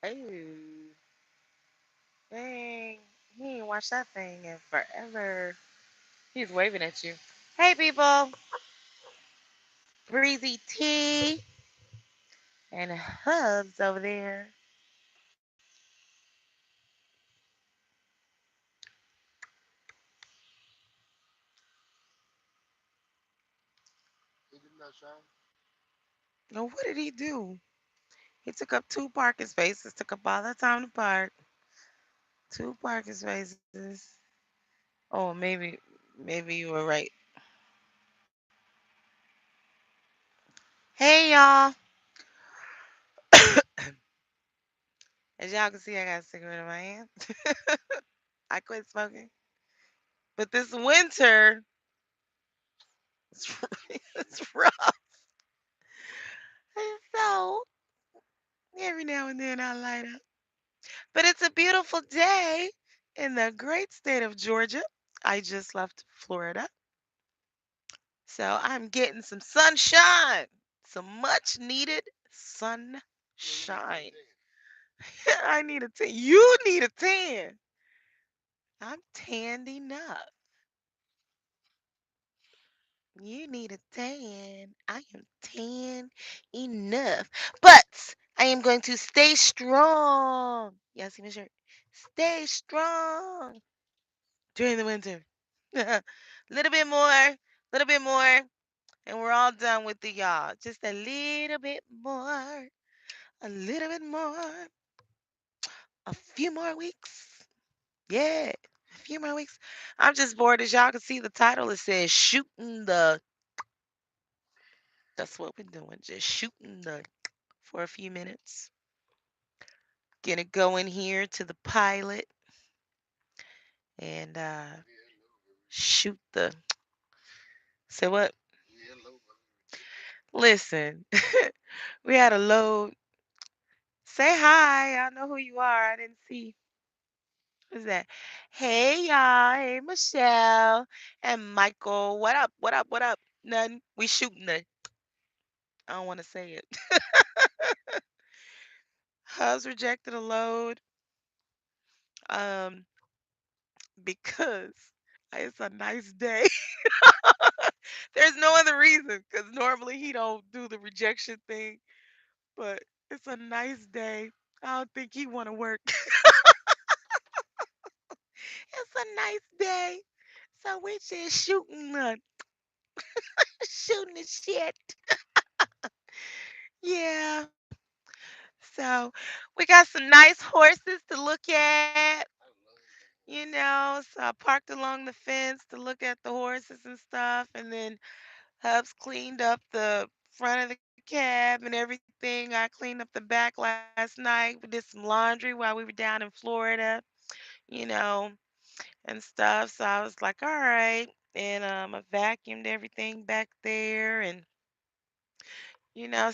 Oh, dang. He ain't watched that thing in forever. He's waving at you. Hey, people. Breezy T and Hubs over there. No, what did he do? He took up two parking spaces, took up all that time to park. Two parking spaces. Oh, maybe you were right. Hey, y'all. As y'all can see, I got a cigarette in my hand. I quit smoking. But this winter, it's, it's rough. And so, every now and then I light up. But it's a beautiful day in the great state of Georgia. I just left Florida. So I'm getting some sunshine, some much needed sunshine. I need a 10. You need a 10. I'm tanned enough. You need a tan. I am tan enough. But I am going to stay strong. Y'all see my shirt? Stay strong during the winter. Little bit more, little bit more, and we're all done with the y'all. Just a little bit more, a few more weeks. Yeah, a few more weeks. I'm just bored. As y'all can see, the title it says shooting the. That's what we're doing. Just shooting the for a few minutes. Gonna go in here to the pilot and shoot the. Say what? Listen, we had a load. Say hi. I know who you are. I didn't see. Who's that? Hey y'all. Hey Michelle and Michael. What up? What up? What up? None. We shooting the. I don't want to say it. Hubs rejected a load. Um, because it's a nice day. There's no other reason because normally he don't do the rejection thing, but it's a nice day. I don't think he want to work. It's a nice day, so we just shooting the shit. Yeah. So we got some nice horses to look at. So I parked along the fence to look at the horses and stuff, and then Hubs cleaned up the front of the cab and everything. I cleaned up the back last night. We did some laundry while we were down in Florida, you know, and stuff. So I was like, all right. And I vacuumed everything back there. And,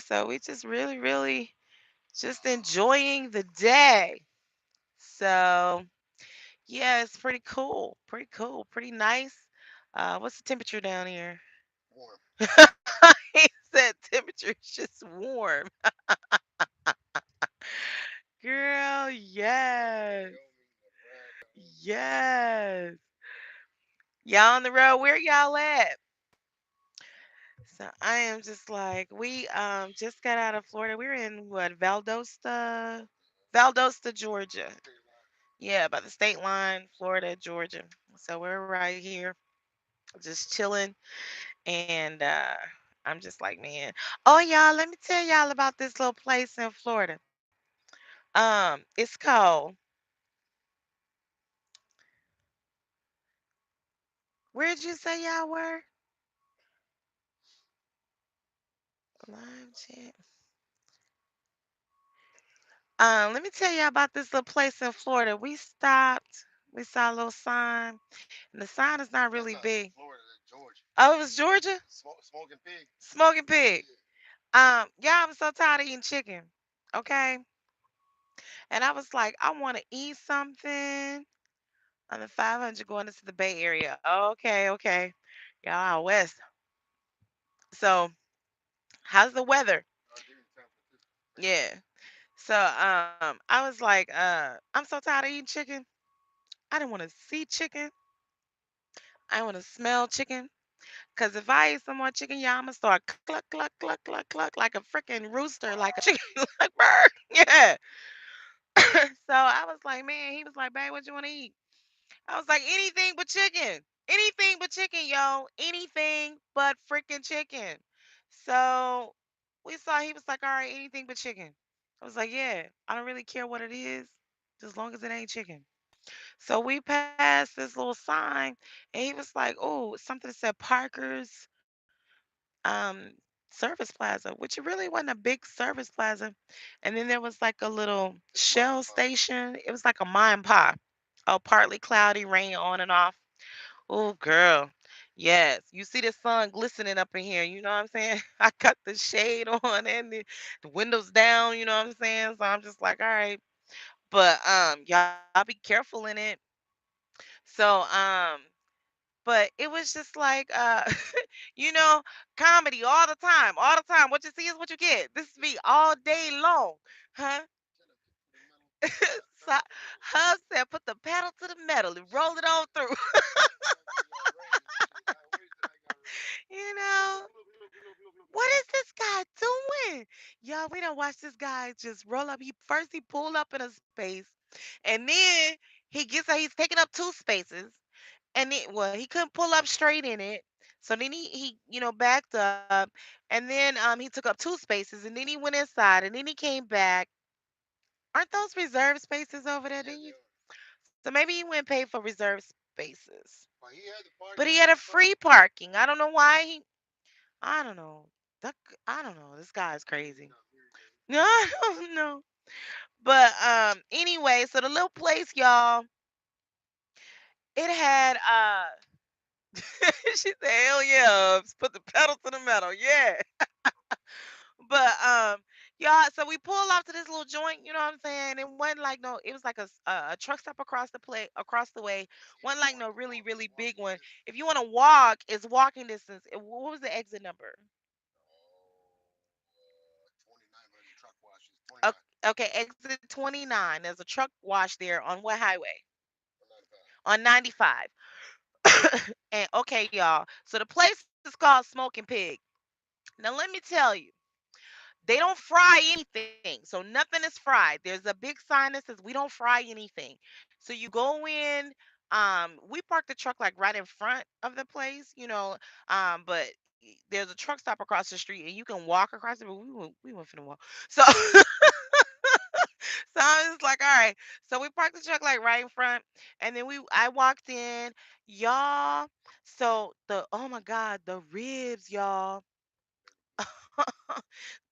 so we just really, really just enjoying the day. So, yeah, it's pretty cool. Pretty cool. Pretty nice. What's the temperature down here? He said temperature is just warm. Girl, yes. Yes. Y'all on the road, where y'all at? So I am just like, we just got out of Florida. We're in what, Valdosta? Valdosta, Georgia. Yeah, by the state line, Florida, Georgia. So we're right here, just chilling. And I'm just like, man. Oh, y'all, let me tell y'all about this little place in Florida. It's called, where'd you say y'all were? Live chat. Let me tell you about this little place in Florida. We stopped. We saw a little sign, and the sign is not really big. Oh, it was Georgia. Smoking pig. Yeah, I'm so tired of eating chicken. Okay, and I was like, I want to eat something on the 500 going into the Bay Area. Okay, okay, y'all out west. So, how's the weather? Yeah. So I was like, I'm so tired of eating chicken. I didn't want to see chicken. I want to smell chicken. Cause if I eat some more chicken, y'all, I'ma start cluck cluck cluck cluck cluck like a freaking rooster, like a chicken, like bird. Yeah. So I was like, man, he was like, babe, what you want to eat? I was like, anything but chicken. Anything but chicken, yo. Anything but freaking chicken. So we saw he was like, all right, anything but chicken. I was like, yeah, I don't really care what it is, just as long as it ain't chicken. So we passed this little sign and he was like, oh, something that said Parker's um service plaza, which it really wasn't a big service plaza. And then there was like a little Shell station. It was like a mine pie. Oh, partly cloudy, rain on and off. Oh, girl. Yes. You see the sun glistening up in here. You know what I'm saying? I got the shade on and the windows down. You know what I'm saying? So I'm just like, all right. But y'all be careful in it. So but it was just like you know, comedy all the time. What you see is what you get. This is me all day long, huh? So Hub said, put the pedal to the metal and roll it on through. You know, what is this guy doing? Y'all, we don't watch this guy just roll up. He first he pulled up in a space, and then he's taking up two spaces, and well, he couldn't pull up straight in it. So then he backed up, and then he took up two spaces, and then he went inside, and then he came back. Aren't those reserved spaces over there? Didn't you? So maybe he went and paid for reserved spaces. But he had a free parking. I don't know why he. I don't know. I don't know. This guy's crazy. No, I don't know. But anyway, so the little place, y'all, it had she said, hell yeah, put the pedal to the metal. Yeah. But y'all, so we pulled off to this little joint, you know what I'm saying? It wasn't like no, it was like a truck stop across the way. Wasn't like no really, really big one. If you want to walk, it's walking distance. What was the exit number? Okay, exit 29. There's a truck wash there on what highway? On 95. And okay, y'all. So the place is called Smoking Pig. Now let me tell you, they don't fry anything. So nothing is fried. There's a big sign that says we don't fry anything. So you go in, we parked the truck like right in front of the place, but there's a truck stop across the street and you can walk across it, but we went finna walk. So so I was like, all right. So we parked the truck like right in front, and then I walked in, y'all. So the oh my god, the ribs, y'all.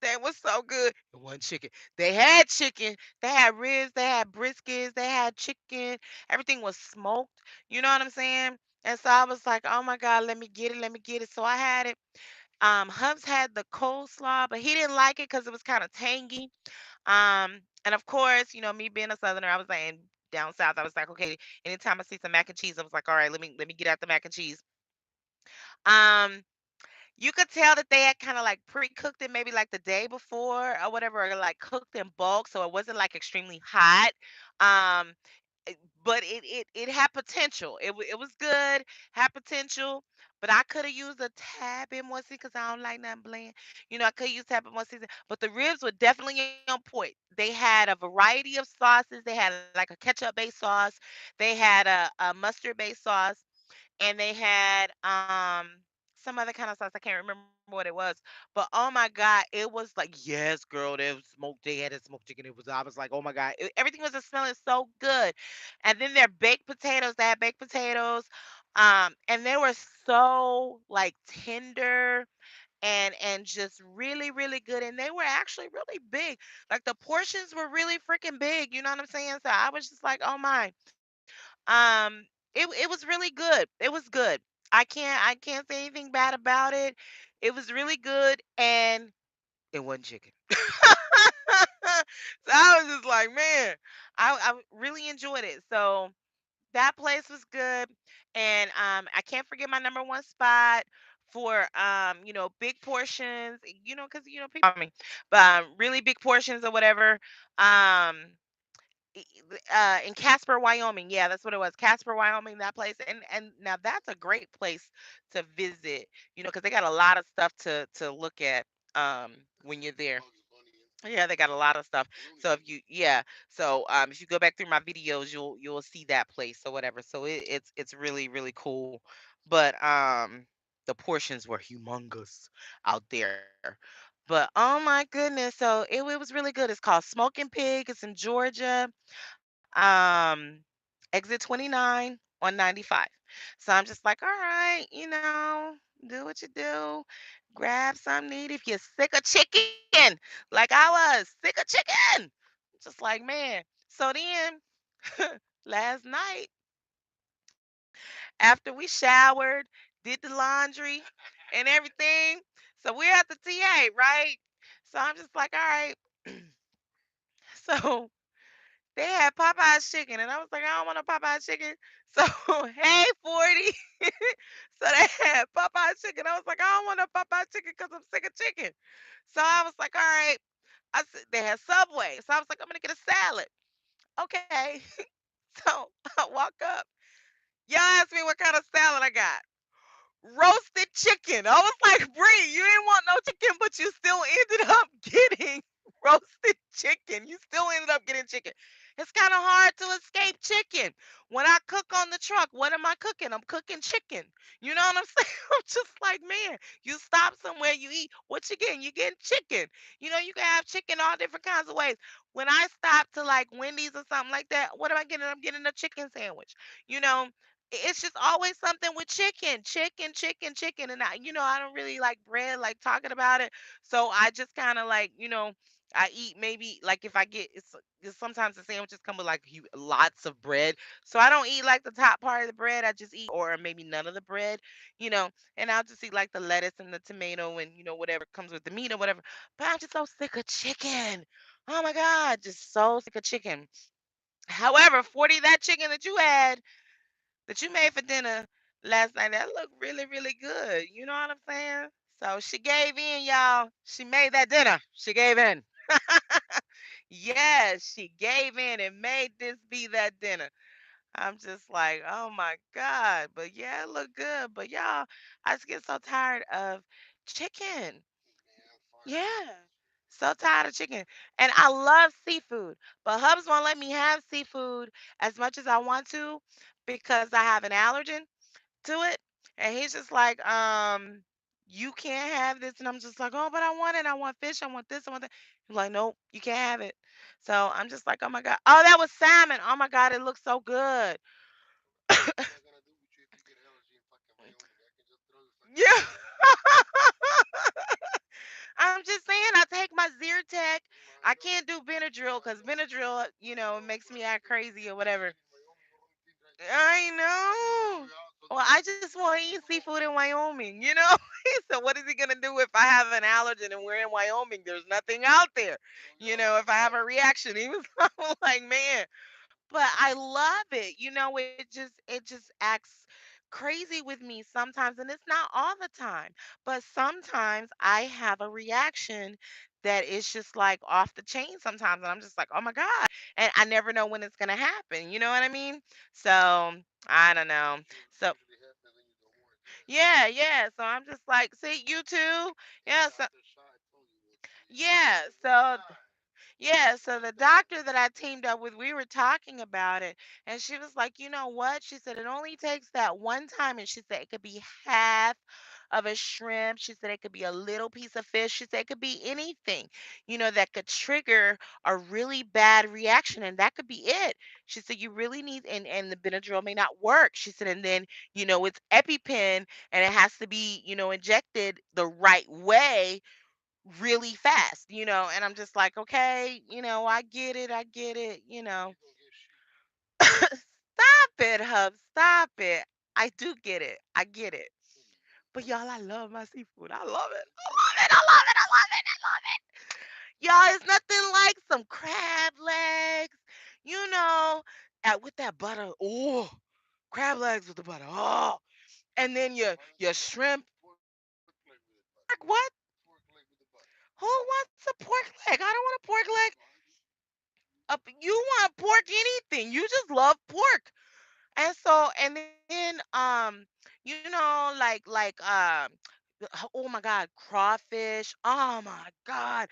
They was so good. It wasn't chicken. They had chicken. They had ribs. They had briskets. They had chicken. Everything was smoked. You know what I'm saying? And so I was like, oh my god, let me get it. Let me get it. So I had it. Hubs had the coleslaw, but he didn't like it because it was kind of tangy. And of course, me being a southerner, I was like, and down south, I was like, okay, anytime I see some mac and cheese, I was like, all right, let me get out the mac and cheese. Um, you could tell that they had kind of like pre-cooked it maybe like the day before or whatever, or like cooked in bulk, so it wasn't like extremely hot. Um, but it had potential. It was good, had potential, but I could have used a tad bit more season because I don't like nothing bland. I could use a tad bit more season, but the ribs were definitely on point. They had a variety of sauces. They had like a ketchup-based sauce. They had a mustard-based sauce, and they had some other kind of sauce. I can't remember what it was, but oh my god, it was like, yes, girl, there was smoked. They had a smoked chicken. It was. I was like, oh my god, everything was just smelling so good. And then their baked potatoes. They had baked potatoes, and they were so like tender and just really really good, and they were actually really big. Like the portions were really freaking big, you know what I'm saying? So I was just like, oh my. It was really good. It was good. I can't say anything bad about it. It was really good, and it wasn't chicken. So I was just like, man, I really enjoyed it. So that place was good, and I can't forget my number one spot for big portions, because people I mean, but really big portions or whatever. Um in Casper, Wyoming. Yeah, that's what it was. Casper, Wyoming, that place. And now that's a great place to visit, because they got a lot of stuff to look at when you're there. Yeah, they got a lot of stuff. So if you go back through my videos, you'll see that place or whatever. So it's really really cool. But the portions were humongous out there. But oh my goodness, so it was really good. It's called Smoking Pig. It's in Georgia. Exit 29 on 95. So I'm just like, all right, do what you do. Grab something to eat. If you're sick of chicken, like I was sick of chicken, just like, man. So then last night, after we showered, did the laundry and everything, so we're at the TA, right? So I'm just like, all right. So they had Popeye's chicken, and I was like, I don't want no Popeye's chicken. So, hey, 40. So they had Popeye's chicken. I was like, I don't want no Popeye's chicken because I'm sick of chicken. So I was like, all right. I said they had Subway. So I was like, I'm gonna get a salad. Okay. So I walk up. Y'all asked me what kind of salad I got. Roasted chicken. I was like, Bree, you didn't want no chicken, but you still ended up getting roasted chicken. You still ended up getting chicken. It's kind of hard to escape chicken. When I cook on the truck, what am I cooking? I'm cooking chicken. You know what I'm saying? I'm just like, man, you stop somewhere, you eat. What you getting? You getting chicken. You can have chicken all different kinds of ways. When I stop to like Wendy's or something like that, what am I getting? I'm getting a chicken sandwich. You know, it's just always something with chicken, chicken, chicken, chicken. And I don't really like bread, like talking about it. So I just kind of like, I eat maybe like if I get sometimes the sandwiches come with like lots of bread. So I don't eat like the top part of the bread. I just eat or maybe none of the bread, you know, and I'll just eat like the lettuce and the tomato and whatever comes with the meat or whatever. But I'm just so sick of chicken. Oh my God, just so sick of chicken. However, 40, that chicken that you made for dinner last night, that looked really, really good. You know what I'm saying? So she gave in, y'all. She made that dinner. She gave in. Yes, she gave in and made this be that dinner. I'm just like, oh my God. But yeah, it looked good. But y'all, I just get so tired of chicken. Yeah. So tired of chicken. And I love seafood. But Hubs won't let me have seafood as much as I want to because I have an allergen to it. And he's just like, you can't have this. And I'm just like, oh, but I want it. I want fish. I want this. I want that. He's like, nope, you can't have it. So I'm just like, oh my God. Oh, that was salmon. Oh my God, it looks so good. Yeah. I'm just saying, I take my Zyrtec. I can't do Benadryl because Benadryl, it makes me act crazy or whatever. I know. Well, I just want to eat seafood in Wyoming, you know? So what is he gonna do if I have an allergen and we're in Wyoming? There's nothing out there. If I have a reaction. He was like, man, but I love it. It just acts crazy with me sometimes, and it's not all the time. But sometimes I have a reaction that is just like off the chain sometimes, and I'm just like, "Oh my God." And I never know when it's going to happen. You know what I mean? So, I don't know. So, yeah, yeah. So I'm just like, see, you too. Yeah, yeah. So the doctor that I teamed up with, we were talking about it, and she was like, "You know what?" She said, "It only takes that one time." And she said, "It could be half of a shrimp." She said, "It could be a little piece of fish." She said, "It could be anything, that could trigger a really bad reaction, and that could be it." She said, "You really need, and the Benadryl may not work." She said, "And then, it's EpiPen, and it has to be, injected the right way really fast, and I'm just like, okay, I get it. Stop it, Hub, stop it. I do get it. I get it. But y'all, I love my seafood. I love it. I love it. I love it. I love it. I love it. Y'all, it's nothing like some crab legs, you know, with that butter. Oh, crab legs with the butter. Oh, and then your shrimp. what? Who wants a pork leg? I don't want a pork leg. You want pork anything. You just love pork. And so, and then, oh my God, crawfish. Oh my God.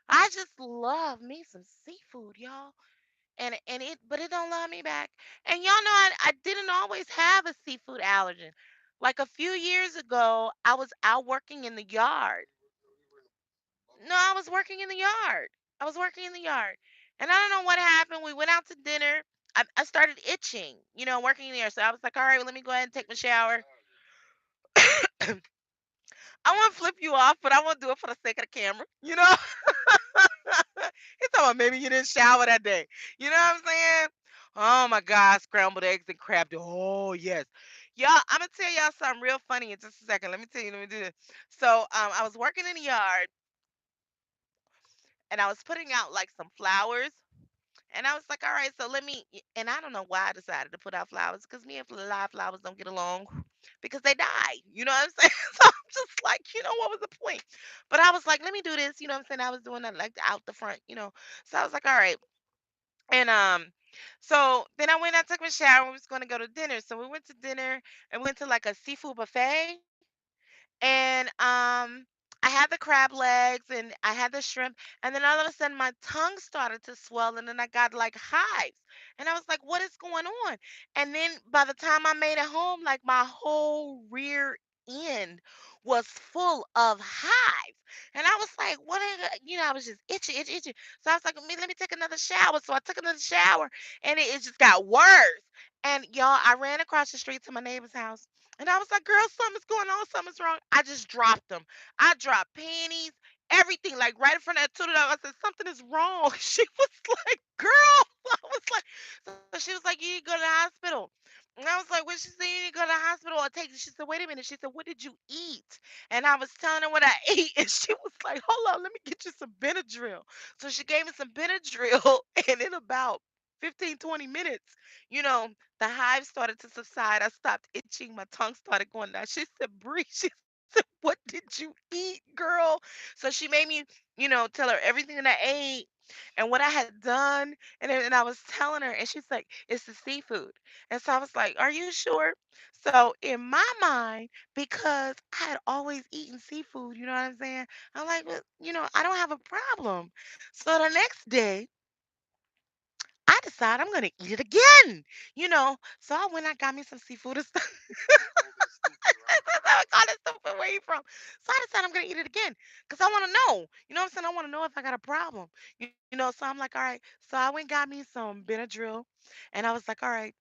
I just love me some seafood, y'all. But it don't love me back. And y'all know I didn't always have a seafood allergen. Like a few years ago, I was out working in the yard. No, I was working in the yard. I was working in the yard. And I don't know what happened. We went out to dinner. I started itching, working in there. So I was like, all right, well, let me go ahead and take my shower. I want to flip you off, but I want to do it for the sake of the camera. He's talking about maybe you didn't shower that day. You know what I'm saying? Oh my God, scrambled eggs and crab. Oh yes. Y'all, I'm gonna tell y'all something real funny in just a second. Let me tell you, let me do this. So I was working in the yard and I was putting out like some flowers. And I was like, all right, so and I don't know why I decided to put out flowers because me and live flowers don't get along because they die. You know what I'm saying? So I'm just like, what was the point? But I was like, let me do this. You know what I'm saying? I was doing that like out the front. So I was like, all right. And so then I took my shower. We was going to go to dinner. So we went to dinner and went to like a seafood buffet. And I had the crab legs and I had the shrimp, and then all of a sudden my tongue started to swell, and then I got like hives, and I was like, "What is going on?" And then by the time I made it home, like my whole rear end was full of hives, and I was like, "What?" I was just itchy, itchy, itchy. So I was like, let me take another shower." So I took another shower, and it just got worse. And y'all, I ran across the street to my neighbor's house. And I was like, girl, something's going on, something's wrong. I just dropped them. I dropped panties, everything, like right in front of that tutor. I said, something is wrong. She was like, girl. I was like, so she was like, you need to go to the hospital. And I was like, what? She said, you need to go to the hospital or take it. She said, wait a minute. She said, what did you eat? And I was telling her what I ate. And she was like, hold on, let me get you some Benadryl. So she gave me some Benadryl. And in about 15, 20 minutes, you know, the hives started to subside. I stopped itching. My tongue started going down. She said, Bree, she said, what did you eat, girl? So she made me, tell her everything that I ate and what I had done. And I was telling her, and she's like, it's the seafood. And so I was like, are you sure? So in my mind, because I had always eaten seafood, you know what I'm saying? I'm like, well, I don't have a problem. So the next day, I decide I'm gonna eat it again, So I went, I got me some seafood and stuff. I call it stupid. Where you from? So I decided I'm gonna eat it again because I want to know. You know what I'm saying? I want to know if I got a problem. So I'm like, all right. So I went and got me some Benadryl, and I was like, all right.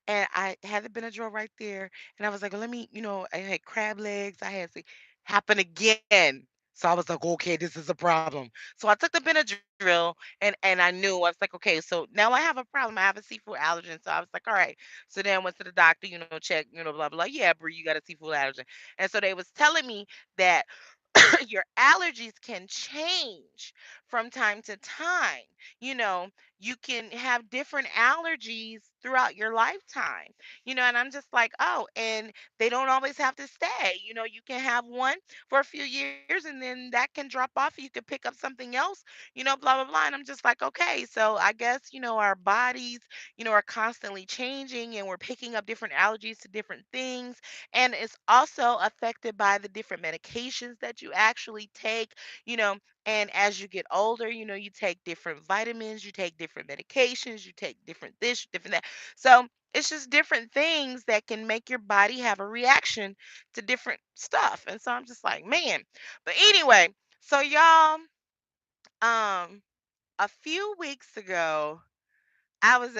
And I had the Benadryl right there, and I was like, well, let me, I had crab legs. I had see happen again. So I was like, okay, this is a problem. So I took the Benadryl, and I knew I was like, okay, so now I have a problem. I have a seafood allergen. So I was like, all right. So then I went to the doctor, check, blah blah. Yeah, Brie, you got a seafood allergen. And so they was telling me that your allergies can change from time to time. You know, you can have different allergies throughout your lifetime, and I'm just like, oh, and they don't always have to stay. You can have one for a few years and then that can drop off. You could pick up something else, blah, blah, blah. And I'm just like, okay, so I guess, our bodies, are constantly changing and we're picking up different allergies to different things, and it's also affected by the different medications that you actually take, you know. And as you get older, you take different vitamins, you take different medications, you take different this, different that. So it's just different things that can make your body have a reaction to different stuff. And so I'm just like, man. But anyway, so y'all, um, a few weeks ago, I was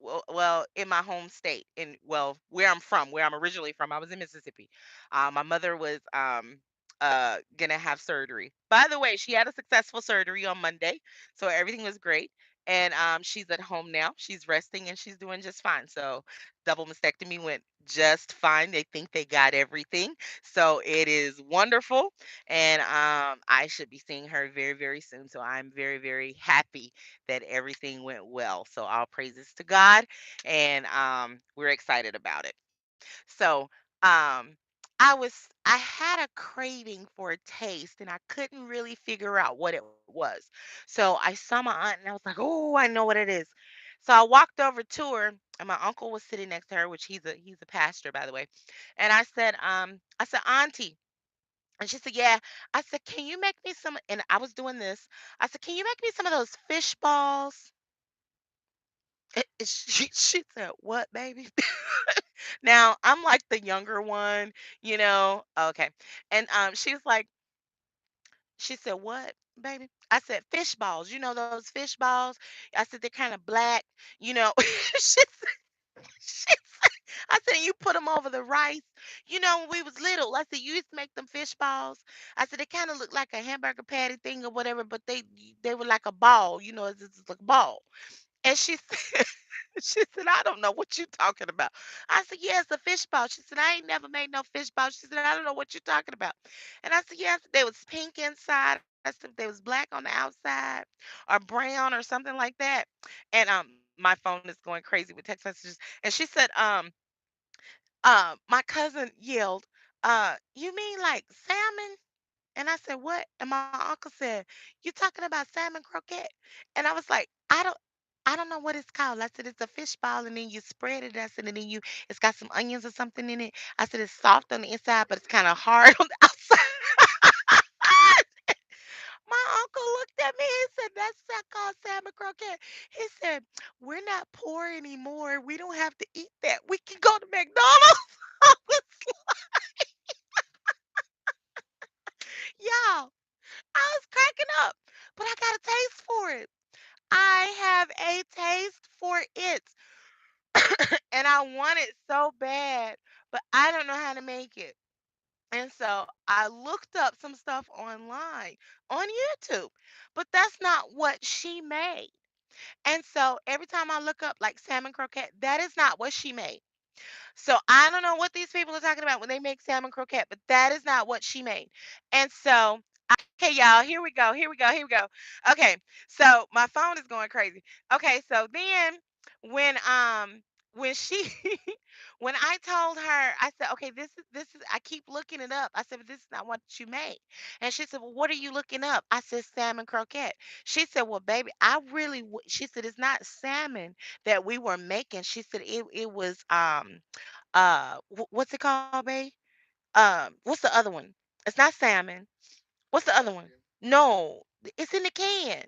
well, in my home state, in well, where I'm from, where I'm originally from. I was in Mississippi. My mother was gonna have surgery. By the way, she had a successful surgery on Monday, so everything was great. And she's at home now. She's resting and she's doing just fine. So double mastectomy went just fine. They think they got everything, so it is wonderful. And I should be seeing her very, very soon. So I'm very, very happy that everything went well. So all praises to God, and we're excited about it. So um, I had a craving for a taste and I couldn't really figure out what it was. So I saw my aunt and I was like, "Oh, I know what it is." So I walked over to her and my uncle was sitting next to her, which he's a pastor, by the way. And I said, "Auntie," and she said, "Yeah." I said, "Can you make me some?" And I was doing this. I said, "Can you make me some of those fish balls?" She said, "What, baby?" Now I'm like the younger one, you know. Okay. And she was like, she said, "What, baby?" I said, "Fish balls. You know those fish balls?" I said, "They're kind of black, you know." She said, I said, "You put them over the rice. You know, when we was little, I said, you used to make them fish balls." I said, "They kind of look like a hamburger patty thing or whatever, but they were like a ball, you know, it's like a ball." And she said, she said, "I don't know what you talking about." I said, "Yeah, it's a fish ball." She said, "I ain't never made no fish ball." She said, "I don't know what you're talking about." And I said, "Yes, they was pink inside. I said they was black on the outside or brown or something like that." And my phone is going crazy with text messages. And she said, my cousin yelled, "You mean like salmon?" And I said, "What?" And my uncle said, "You talking about salmon croquette?" And I was like, I don't know what it's called." I said, "It's a fish ball and then you spread it." I said, "And then it's got some onions or something in it." I said, "It's soft on the inside, but it's kind of hard on the outside." My uncle looked at me and said, "That's not called salmon croquette." He said, "We're not poor anymore. We don't have to eat that. We can go to McDonald's." I was Y'all, I was cracking up, but I got a taste for it. I have a taste for it. And I want it so bad, but I don't know how to make it. And so I looked up some stuff online on YouTube, but that's not what she made. And so every time I look up like salmon croquette, that is not what she made. So I don't know what these people are talking about when they make salmon croquette, but that is not what she made. And so, okay, y'all, here we go. Here we go. Here we go. Okay, so my phone is going crazy. Okay, so then when she when I told her, I said, "Okay, this is I keep looking it up." I said, "But this is not what you made." And she said, "Well, what are you looking up?" I said, "Salmon croquette." She said, "Well, baby, I really she said it's not salmon that we were making." She said it was what's it called, babe? What's the other one? It's not salmon. What's the other one? No, it's in the can.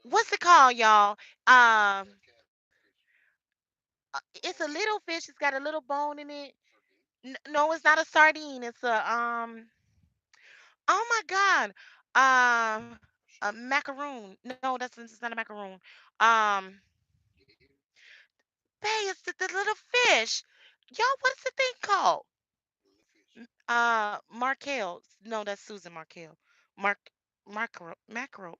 What's it called, y'all? Um, it's a little fish. It's got a little bone in it. No, it's not a sardine. It's Oh my God. A macaroon. No, that's it's not a macaroon. Um, babe, it's the little fish. Y'all, what's the thing called? Markel. No, that's Susan Markel. Mark, mackerel.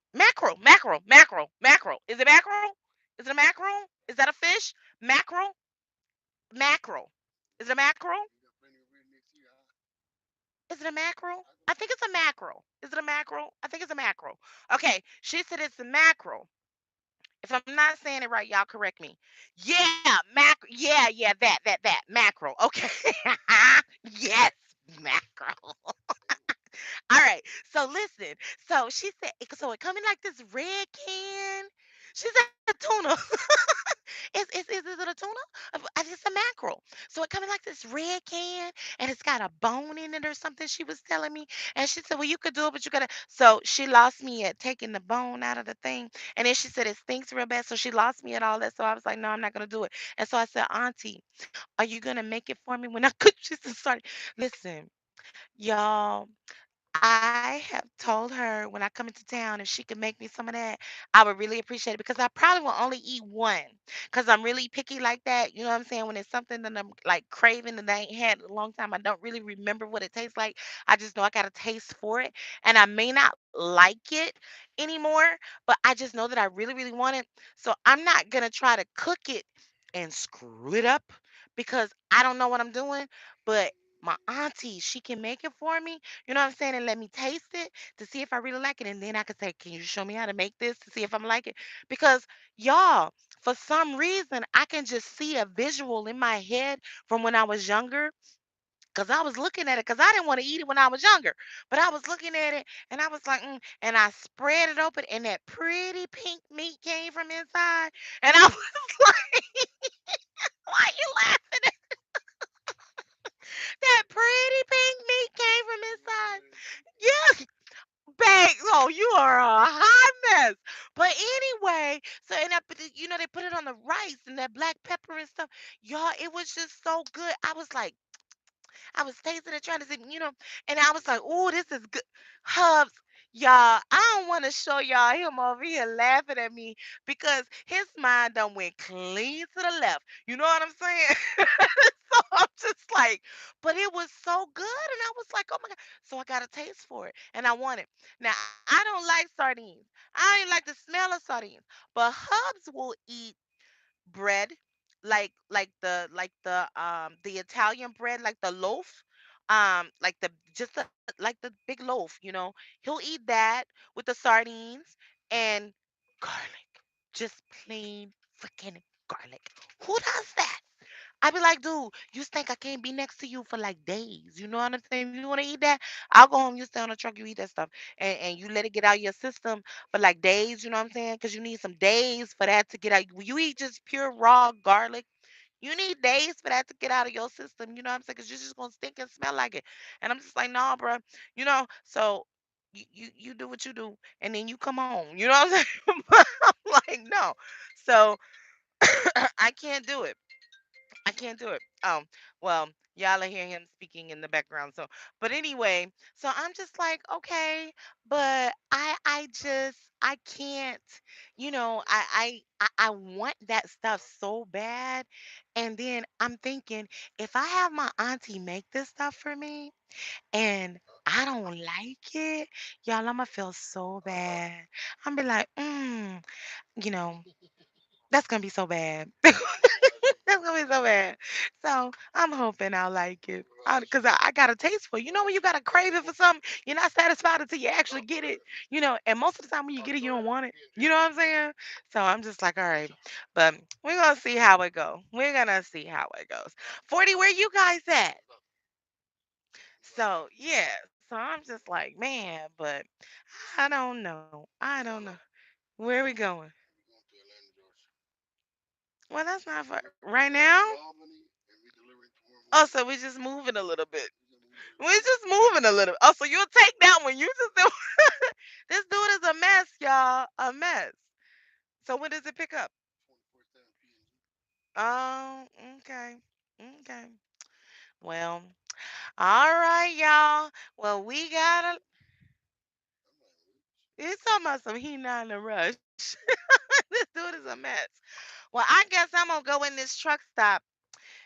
Is it mackerel? Is it a mackerel? Is that a fish? Mackerel, mackerel. Is it a mackerel? Is it a mackerel? I think it's a mackerel. Is it a mackerel? I think it's a mackerel. Okay, she said it's a mackerel. If I'm not saying it right, y'all correct me. Yeah, that mackerel. Okay, yes, mackerel. All right. So listen. So she said, so it come in like this red can. She said tuna. Is it a tuna? It's a mackerel. So it come in like this red can, and it's got a bone in it or something. She was telling me, and she said, "Well, you could do it, but you gotta." So she lost me at taking the bone out of the thing, and then she said it stinks real bad. So she lost me at all that. So I was like, "No, I'm not gonna do it." And so I said, "Auntie, are you gonna make it for me when I cook?" She said, "Sorry." Listen, y'all. I have told her when I come into town if she could make me some of that, I would really appreciate it because I probably will only eat one because I'm really picky like that. You know what I'm saying? When it's something that I'm like craving and I ain't had in a long time, I don't really remember what it tastes like. I just know I got a taste for it and I may not like it anymore, but I just know that I really, really want it. So I'm not going to try to cook it and screw it up because I don't know what I'm doing. But my auntie, she can make it for me, you know what I'm saying, and let me taste it to see if I really like it. And then I could say, "Can you show me how to make this to see if I'm like it?" Because y'all, for some reason, I can just see a visual in my head from when I was younger Cause I was looking at it, cause I didn't want to eat it when I was younger. But I was looking at it and I was like, and I spread it open and that pretty pink meat came from inside. And I was like, why you laughing at that pretty pink meat came from inside? Yeah, bang. Oh, you are a hot mess. But anyway, so and I put they put it on the rice and that black pepper and stuff. Y'all, it was just so good. I was tasting it, trying to see, and I was like, "Oh, this is good." Hubs, y'all, I don't want to show y'all him over here laughing at me because his mind done went clean to the left. You know what I'm saying? So I'm just like, but it was so good, and I was like, "Oh my god!" So I got a taste for it, and I want it. Now I don't like sardines. I don't even like the smell of sardines, but Hubs will eat bread, like the Italian bread, like the loaf, like the big loaf, He'll eat that with the sardines and garlic, just plain freaking garlic. Who does that? I be like, dude, you think I can't be next to you for like days? You know what I'm saying? If you want to eat that, I'll go home. You stay on the truck, you eat that stuff, and you let it get out your system for like days. You know what I'm saying? Because you need some days for that to get out. When you eat just pure raw garlic, you need days for that to get out of your system. You know what I'm saying? Because you're just gonna stink and smell like it. And I'm just like, nah, bro. So you do what you do, and then you come home. You know what I'm saying? But I'm like, no. So I can't do it. I can't do it. Well, y'all are hearing him speaking in the background. But anyway, so I'm just like, okay, but I can't, I want that stuff so bad. And then I'm thinking, if I have my auntie make this stuff for me and I don't like it, y'all, I'm gonna feel so bad. I'm be like, you know, that's gonna be so bad. That's gonna be so bad. So I'm hoping I like it. Cause I got a taste for it. You know when you got a craving for something, you're not satisfied until you actually get it. And most of the time when you get it, you don't want it. You know what I'm saying? So I'm just like, all right. But we're gonna see how it go. We're gonna see how it goes. 40, where you guys at? So yeah. So I'm just like, man, but I don't know. I don't know. Where are we going? Well, that's not for right now. Oh, so we're just moving a little bit. We're just moving a little. Oh, so you'll take that one. You just do. This dude is a mess, y'all. A mess. So when does it pick up? Oh, okay. Okay. Well, all right, y'all. Well, we gotta. He's talking about some he not in a rush. This dude is a mess. Well, I guess I'm gonna go in this truck stop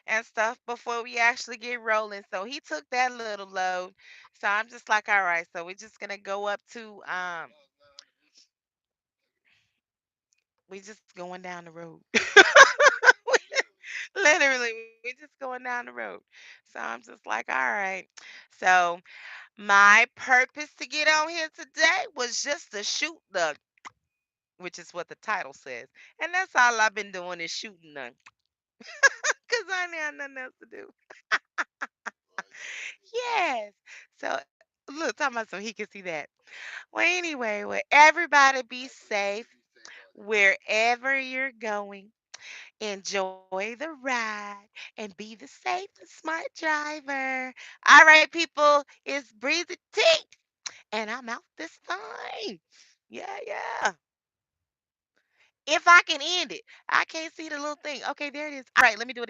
and stuff before we actually get rolling. So he took that little load. So I'm just like, all right. So we're just gonna go up to we just going down the road. Literally, we just going down the road. So I'm just like, all right. So my purpose to get on here today was just to shoot the, which is what the title says, and that's all I've been doing is shooting the, cause I ain't had nothing else to do. Yes. So look, talking about so he can see that. Well, anyway, well, everybody be safe wherever you're going. Enjoy the ride and be the safe and smart driver. All right, people, it's Breezy T, and I'm out this time. Yeah, yeah. If I can end it, I can't see the little thing. Okay, there it is. All right, let me do it again.